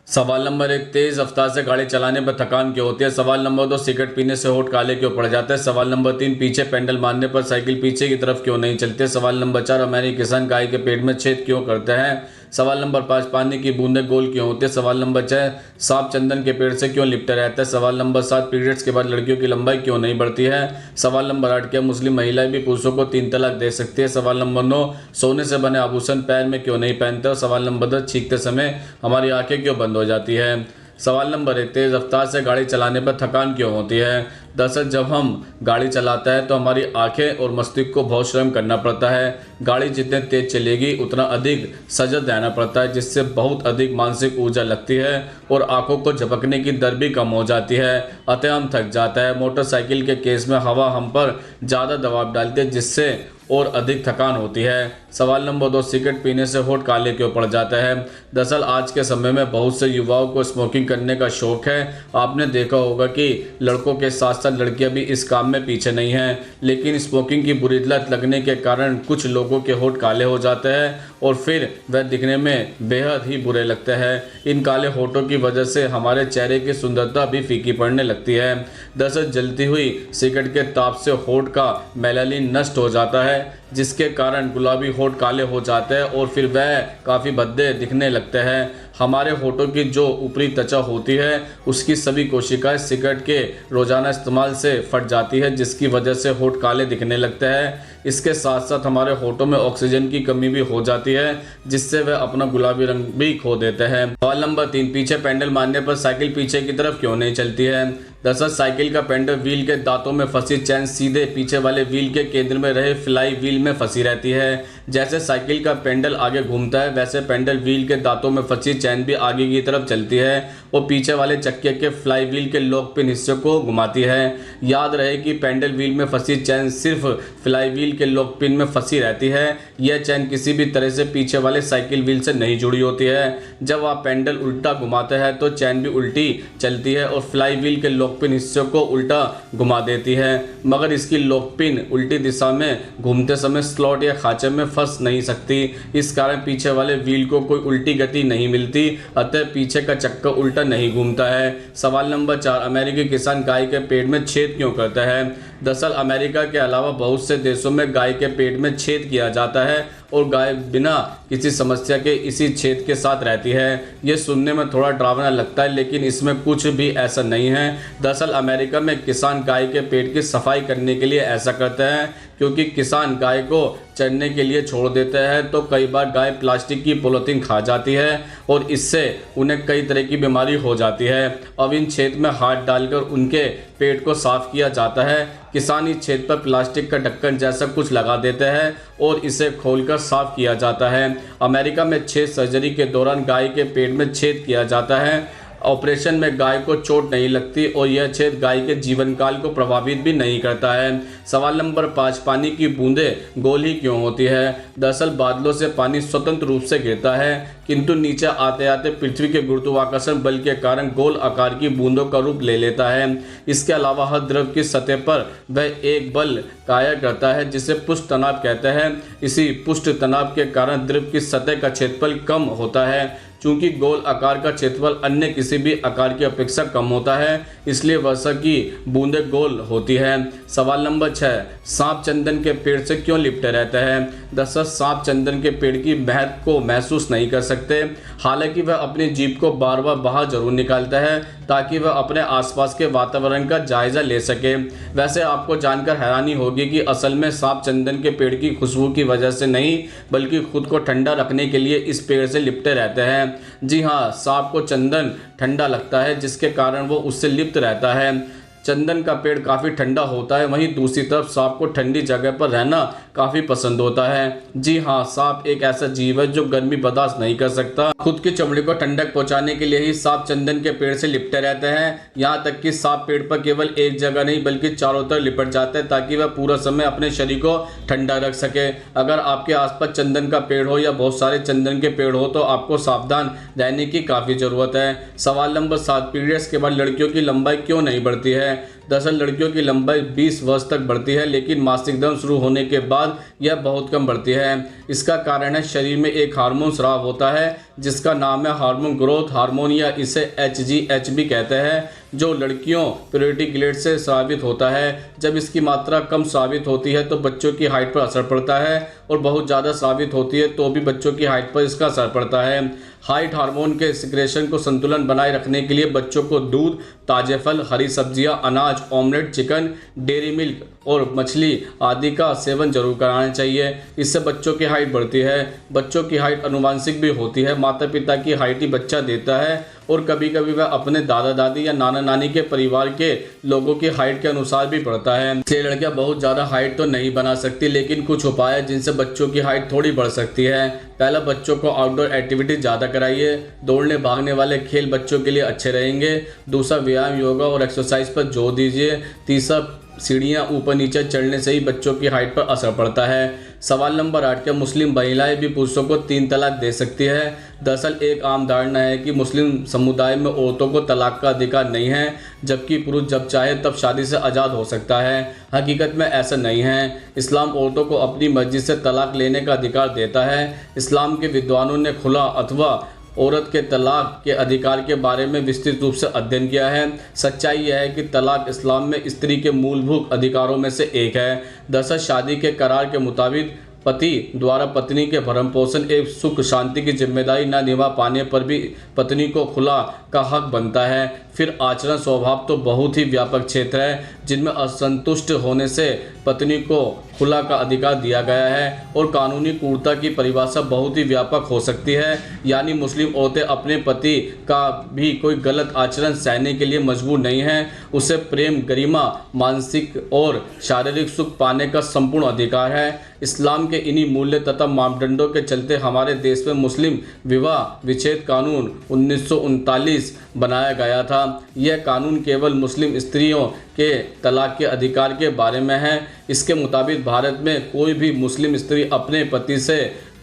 सवाल नंबर 1, तेज रफ्तार से गाड़ी चलाने पर थकान क्यों होती है। सवाल नंबर 2, सिगरेट पीने से होंठ काले क्यों पड़ जाते हैं। सवाल नंबर 3, पीछे पेंडल मारने पर साइकिल पीछे की तरफ क्यों नहीं चलती है। सवाल नंबर 4, अमेरिकी किसान गाय के पेट में छेद क्यों करते हैं। सवाल नंबर 5, पानी की बूंदें गोल क्यों होती है। सवाल नंबर 6, सांप चंदन के पेड़ से क्यों लिपटे रहता है। सवाल नंबर 7, पीरियड्स के बाद लड़कियों की लंबाई क्यों नहीं बढ़ती है। सवाल नंबर 8, क्या मुस्लिम महिलाएं भी पुरुषों को 3 तलाक दे सकती है। सवाल नंबर 9, सोने से बने आभूषण पैर में क्यों नहीं पहनते। और सवाल नंबर 10, छींकते समय हमारी आंखें क्यों बंद हो जाती है। सवाल नंबर 1, तेज रफ्तार से गाड़ी चलाने पर थकान क्यों होती है। दरअसल जब हम गाड़ी चलाते हैं तो हमारी आंखें और मस्तिष्क को बहुत श्रम करना पड़ता है। गाड़ी जितने तेज चलेगी उतना अधिक सजग रहना पड़ता है, जिससे बहुत अधिक मानसिक ऊर्जा लगती है और आंखों को झपकने की दर भी कम हो जाती है, अतः हम थक जाता है। मोटरसाइकिल के केस में हवा हम पर ज़्यादा दबाव डालती है, जिससे और अधिक थकान होती है। सवाल नंबर 2, सिगरेट पीने से होंठ काले क्यों पड़ जाता है। दरअसल आज के समय में बहुत से युवाओं को स्मोकिंग करने का शौक है। आपने देखा होगा कि लड़कों के साथ साथ लड़कियां भी इस काम में पीछे नहीं हैं, लेकिन स्मोकिंग की बुरी लत लगने के कारण कुछ लोगों के होंठ काले हो जाते हैं और फिर वह दिखने में बेहद ही बुरे लगते हैं। इन काले होठों की वजह से हमारे चेहरे की सुंदरता भी फीकी पड़ने लगती है। दरअसल जलती हुई सिगरेट के ताप से होठ का मेलानिन नष्ट हो जाता है, जिसके कारण गुलाबी होठ काले हो जाते हैं और फिर वह काफ़ी भद्दे दिखने लगते हैं। हमारे होठों की जो ऊपरी त्वचा होती है उसकी सभी कोशिकाएं सिगरेट के रोजाना इस्तेमाल से फट जाती है, जिसकी वजह से होठ काले दिखने लगते हैं। इसके साथ साथ हमारे होठों में ऑक्सीजन की कमी भी हो जाती है, जिससे वह अपना गुलाबी रंग भी खो देते हैं। सवाल नंबर 3, पीछे पेंडल मारने पर साइकिल पीछे की तरफ क्यों नहीं चलती है। दरअसल साइकिल का पेंडल व्हील के दांतों में फंसी चैन सीधे पीछे वाले व्हील के केंद्र में रहे फ्लाई व्हील में फंसी रहती है। जैसे साइकिल का पेंडल आगे घूमता है, वैसे पेंडल व्हील के दांतों में फंसी चैन भी आगे की तरफ चलती है और पीछे वाले चक्के के फ्लाई व्हील के लॉक पिन हिस्से को घुमाती है। याद रहे कि पेंडल व्हील में फंसी चैन सिर्फ फ्लाई व्हील के लॉक पिन में फंसी रहती है। यह चैन किसी भी तरह से पीछे वाले साइकिल व्हील से नहीं जुड़ी होती है। जब आप पेंडल उल्टा घुमाते हैं तो चैन भी उल्टी चलती है और फ्लाई व्हील के लॉक पिन हिस्से को उल्टा घुमा देती है, मगर इसकी लॉक पिन उल्टी दिशा में घूमते समय स्लॉट या खांचे में फंस नहीं सकती। इस कारण पीछे वाले व्हील को कोई उल्टी गति नहीं मिलती, अतः पीछे का चक्का उल्टा नहीं घूमता है। सवाल नंबर 4, अमेरिकी किसान गाय के पेट में छेद क्यों करता है। दरअसल अमेरिका के अलावा बहुत से देशों में गाय के पेट में छेद किया जाता है और गाय बिना किसी समस्या के इसी छेद के साथ रहती है। ये सुनने में थोड़ा डरावना लगता है, लेकिन इसमें कुछ भी ऐसा नहीं है। दरअसल अमेरिका में किसान गाय के पेट की सफाई करने के लिए ऐसा करते हैं, क्योंकि किसान गाय को चरने के लिए छोड़ देते हैं तो कई बार गाय प्लास्टिक की पॉलीथीन खा जाती है और इससे उन्हें कई तरह की बीमारी हो जाती है। अब इन छेद में हाथ डालकर उनके पेट को साफ किया जाता है। किसान इस छेद पर प्लास्टिक का ढक्कन जैसा कुछ लगा देते हैं और इसे खोलकर साफ किया जाता है। अमेरिका में छेद सर्जरी के दौरान गाय के पेट में छेद किया जाता है। ऑपरेशन में गाय को चोट नहीं लगती और यह छेद गाय के जीवन काल को प्रभावित भी नहीं करता है। सवाल नंबर 5, पानी की बूंदें गोल ही क्यों होती है। दरअसल बादलों से पानी स्वतंत्र रूप से गिरता है, किंतु नीचे आते आते पृथ्वी के गुरुत्वाकर्षण बल के कारण गोल आकार की बूंदों का रूप ले लेता है। इसके अलावा हर द्रव की सतह पर वह एक बल कायम करता है जिसे पृष्ठ तनाव कहते हैं। इसी पृष्ठ तनाव के कारण द्रव की सतह का क्षेत्रफल कम होता है। चूंकि गोल आकार का क्षेत्रफल अन्य किसी भी आकार की अपेक्षा कम होता है, इसलिए वर्षा की बूंदें गोल होती है। सवाल नंबर 6, सांप चंदन के पेड़ से क्यों लिपटे रहते हैं। दरअसल सांप चंदन के पेड़ की महक को महसूस नहीं कर सकते, हालांकि वह अपनी जीभ को बार बार बाहर जरूर निकालता है ताकि वह अपने आसपास के वातावरण का जायजा ले सके। वैसे आपको जानकर हैरानी होगी कि असल में सांप चंदन के पेड़ की खुशबू की वजह से नहीं, बल्कि खुद को ठंडा रखने के लिए इस पेड़ से लिपटे रहते हैं। जी हाँ, सांप को चंदन ठंडा लगता है, जिसके कारण वो उससे लिप्त रहता है। चंदन का पेड़ काफ़ी ठंडा होता है, वहीं दूसरी तरफ सांप को ठंडी जगह पर रहना काफ़ी पसंद होता है। जी हाँ, सांप एक ऐसा जीव है जो गर्मी बर्दाश्त नहीं कर सकता। खुद की चमड़ी को ठंडक पहुंचाने के लिए ही सांप चंदन के पेड़ से लिपटे रहते हैं। यहाँ तक कि सांप पेड़ पर केवल एक जगह नहीं बल्कि चारों तरफ लिपट जाता है ताकि वह पूरा समय अपने शरीर को ठंडा रख सके। अगर आपके आसपास चंदन का पेड़ हो या बहुत सारे चंदन के पेड़ हो तो आपको सावधान रहने की काफ़ी ज़रूरत है। सवाल नंबर 7, पीरियड्स के बाद लड़कियों की लंबाई क्यों नहीं बढ़ती है। दरअसल लड़कियों की लंबाई 20 वर्ष तक बढ़ती है, लेकिन मासिक धर्म शुरू होने के बाद यह बहुत कम बढ़ती है। इसका कारण है शरीर में एक हार्मोन स्राव होता है जिसका नाम है हार्मोन ग्रोथ हार्मोन, या इसे HGH भी कहते हैं, जो लड़कियों प्यूबर्टी ग्लैंड से स्रावित होता है। जब इसकी मात्रा कम स्रावित होती है तो बच्चों की हाइट पर असर पड़ता है, और बहुत ज़्यादा स्रावित होती है तो भी बच्चों की हाइट पर इसका असर पड़ता है। हाइट हार्मोन के सिक्रेशन को संतुलन बनाए रखने के लिए बच्चों को दूध, ताजे फल, हरी सब्जियां, अनाज, ऑमलेट, चिकन, डेयरी मिल्क और मछली आदि का सेवन जरूर कराना चाहिए। इससे बच्चों की हाइट बढ़ती है। बच्चों की हाइट आनुवंशिक भी होती है। माता पिता की हाइट ही बच्चा देता है, और कभी कभी वह अपने दादा दादी या नाना नानी के परिवार के लोगों की हाइट के अनुसार भी बढ़ता है। इसलिए लड़कियां बहुत ज़्यादा हाइट तो नहीं बना सकती, लेकिन कुछ उपाय है जिनसे बच्चों की हाइट थोड़ी बढ़ सकती है। पहला, बच्चों को आउटडोर एक्टिविटी ज़्यादा कराइए। दौड़ने भागने वाले खेल बच्चों के लिए अच्छे रहेंगे। दूसरा, व्यायाम, योगा और एक्सरसाइज पर जोर दीजिए। तीसरा, सीढ़ियाँ ऊपर नीचे चढ़ने से ही बच्चों की हाइट पर असर पड़ता है। सवाल नंबर 8, क्या मुस्लिम महिलाएं भी पुरुषों को 3 तलाक दे सकती है? दरअसल एक आम धारणा है कि मुस्लिम समुदाय में औरतों को तलाक का अधिकार नहीं है, जबकि पुरुष जब चाहे तब शादी से आज़ाद हो सकता है। हकीकत में ऐसा नहीं है। इस्लाम औरतों को अपनी मर्जी से तलाक लेने का अधिकार देता है। इस्लाम के विद्वानों ने खुला अथवा औरत के तलाक के अधिकार के बारे में विस्तृत रूप से अध्ययन किया है। सच्चाई यह है कि तलाक इस्लाम में स्त्री के मूलभूत अधिकारों में से एक है। दरअसल शादी के करार के मुताबिक पति द्वारा पत्नी के भरण पोषण एवं सुख शांति की जिम्मेदारी न निभा पाने पर भी पत्नी को खुला का हक बनता है। फिर आचरण स्वभाव तो बहुत ही व्यापक क्षेत्र है जिनमें असंतुष्ट होने से पत्नी को खुला का अधिकार दिया गया है, और कानूनी क्रूरता की परिभाषा बहुत ही व्यापक हो सकती है। यानी मुस्लिम औरतें अपने पति का भी कोई गलत आचरण सहने के लिए मजबूर नहीं हैं। उसे प्रेम, गरिमा, मानसिक और शारीरिक सुख पाने का संपूर्ण अधिकार है। इस्लाम के इन्हीं मूल्य तथा मापदंडों के चलते हमारे देश में मुस्लिम विवाह विच्छेद कानून 1939 बनाया गया था। यह कानून केवल मुस्लिम स्त्रियों के तलाक के अधिकार के बारे में है। इसके मुताबिक भारत में कोई भी मुस्लिम स्त्री अपने पति से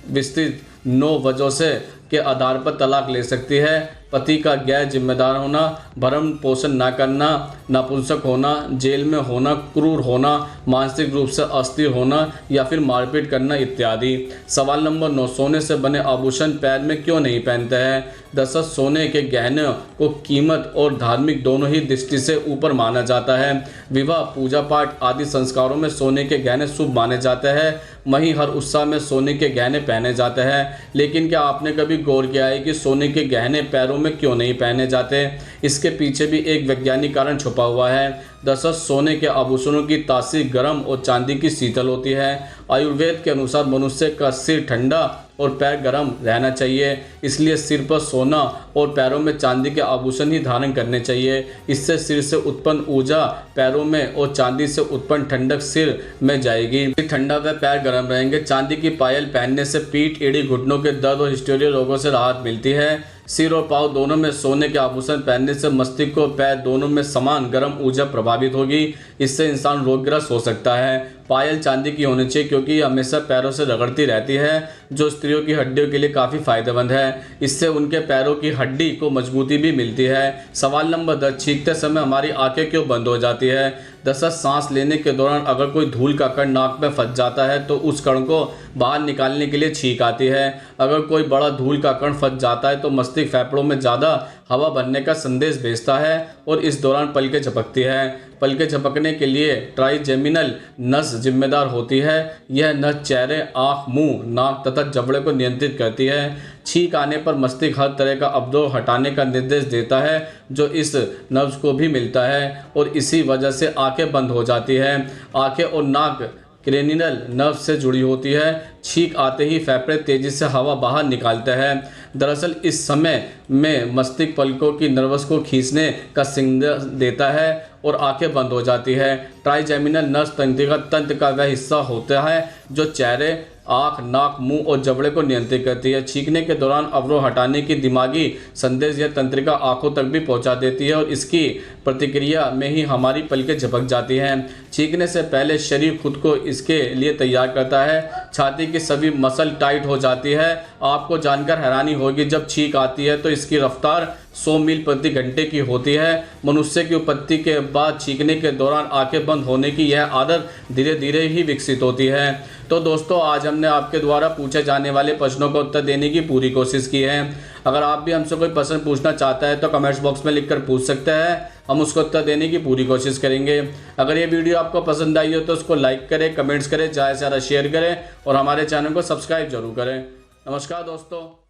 विस्तृत 9 वजहों से के आधार पर तलाक ले सकती है। पति का गैर जिम्मेदार होना, भरण पोषण न करना, नपुंसक होना, जेल में होना, क्रूर होना, मानसिक रूप से अस्थिर होना या फिर मारपीट करना इत्यादि। सवाल नंबर 9, सोने से बने आभूषण पैर में क्यों नहीं पहनते हैं? दरअसल सोने के गहने को कीमत और धार्मिक दोनों ही दृष्टि से ऊपर माना जाता है। विवाह, पूजा पाठ आदि संस्कारों में सोने के गहने शुभ माने जाते हैं। वहीं हर उत्सव में सोने के गहने पहने जाते हैं। लेकिन क्या आपने कभी गौर किया है कि सोने के गहने पैरों में क्यों नहीं पहने जाते? इसके पीछे भी एक वैज्ञानिक कारण छुपा हुआ है। दरअसल सोने के आभूषणों की तासीर गर्म और चांदी की शीतल होती है। आयुर्वेद के अनुसार मनुष्य का सिर ठंडा और पैर गर्म रहना चाहिए, इसलिए सिर पर सोना और पैरों में चांदी के आभूषण ही धारण करने चाहिए। इससे सिर से उत्पन्न ऊर्जा पैरों में और चांदी से उत्पन्न ठंडक सिर में जाएगी। ठंडा व पैर गर्म रहेंगे। चांदी की पायल पहनने से पीठ, एड़ी, घुटनों के दर्द और हिस्टोरिया रोगों से राहत मिलती है। सिर और पाँव दोनों में सोने के आभूषण पहनने से मस्तिष्क और पैर दोनों में समान गर्म ऊर्जा प्रभावित होगी। इससे इंसान रोगग्रस्त हो सकता है। पायल चांदी की होनी चाहिए क्योंकि ये हमेशा पैरों से रगड़ती रहती है, जो स्त्रियों की हड्डियों के लिए काफ़ी फायदेमंद है। इससे उनके पैरों की हड्डी को मजबूती भी मिलती है। सवाल नंबर 10, छींकते समय हमारी आंखें क्यों बंद हो जाती है? दरअसल सांस लेने के दौरान अगर कोई धूल का कण नाक में फंस जाता है तो उस कण को बाहर निकालने के लिए छींक आती है। अगर कोई बड़ा धूल का कण फंस जाता है तो मस्तिष्क फेफड़ों में ज़्यादा हवा भरने का संदेश भेजता है और इस दौरान पलकें झपकती है। पलकें झपकने के लिए ट्राइजेमिनल नस जिम्मेदार होती है। यह नस चेहरे, आँख, मुंह, नाक तथा जबड़े को नियंत्रित करती है। छींक आने पर मस्तिष्क हर तरह का अवरोध हटाने का निर्देश देता है, जो इस नर्व्स को भी मिलता है और इसी वजह से आंखें बंद हो जाती है। आंखें और नाक क्रेनियल नर्व से जुड़ी होती है। छींक आते ही फेफड़े तेजी से हवा बाहर निकालते हैं। दरअसल इस समय में मस्तिष्क पलकों की नर्वस को खींचने का सिग्नल देता है और आंखें बंद हो जाती है। ट्राइजेमिनल नर्व तंत्र का वह हिस्सा होता है जो चेहरे, आँख, नाक, मुंह और जबड़े को नियंत्रित करती है। छींकने के दौरान अवरोध हटाने की दिमागी संदेश यह तंत्रिका आंखों तक भी पहुंचा देती है और इसकी प्रतिक्रिया में ही हमारी पलकें झपक जाती हैं। छींकने से पहले शरीर खुद को इसके लिए तैयार करता है। छाती की सभी मसल टाइट हो जाती है। आपको जानकर हैरानी होगी, जब छींक आती है तो इसकी रफ्तार 100 मील प्रति घंटे की होती है। मनुष्य की उत्पत्ति के बाद छींकने के दौरान आंखें बंद होने की यह आदत धीरे धीरे ही विकसित होती है। तो दोस्तों, आज हमने आपके द्वारा पूछे जाने वाले प्रश्नों का उत्तर देने की पूरी कोशिश की है। अगर आप भी हमसे कोई प्रश्न पूछना चाहता है तो कमेंट्स बॉक्स में लिखकर पूछ सकते हैं, हम उसको उत्तर देने की पूरी कोशिश करेंगे। अगर ये वीडियो आपको पसंद आई हो तो उसको लाइक करें, कमेंट्स करें, ज़्यादा से ज़्यादा शेयर करें और हमारे चैनल को सब्सक्राइब जरूर करें। नमस्कार दोस्तों।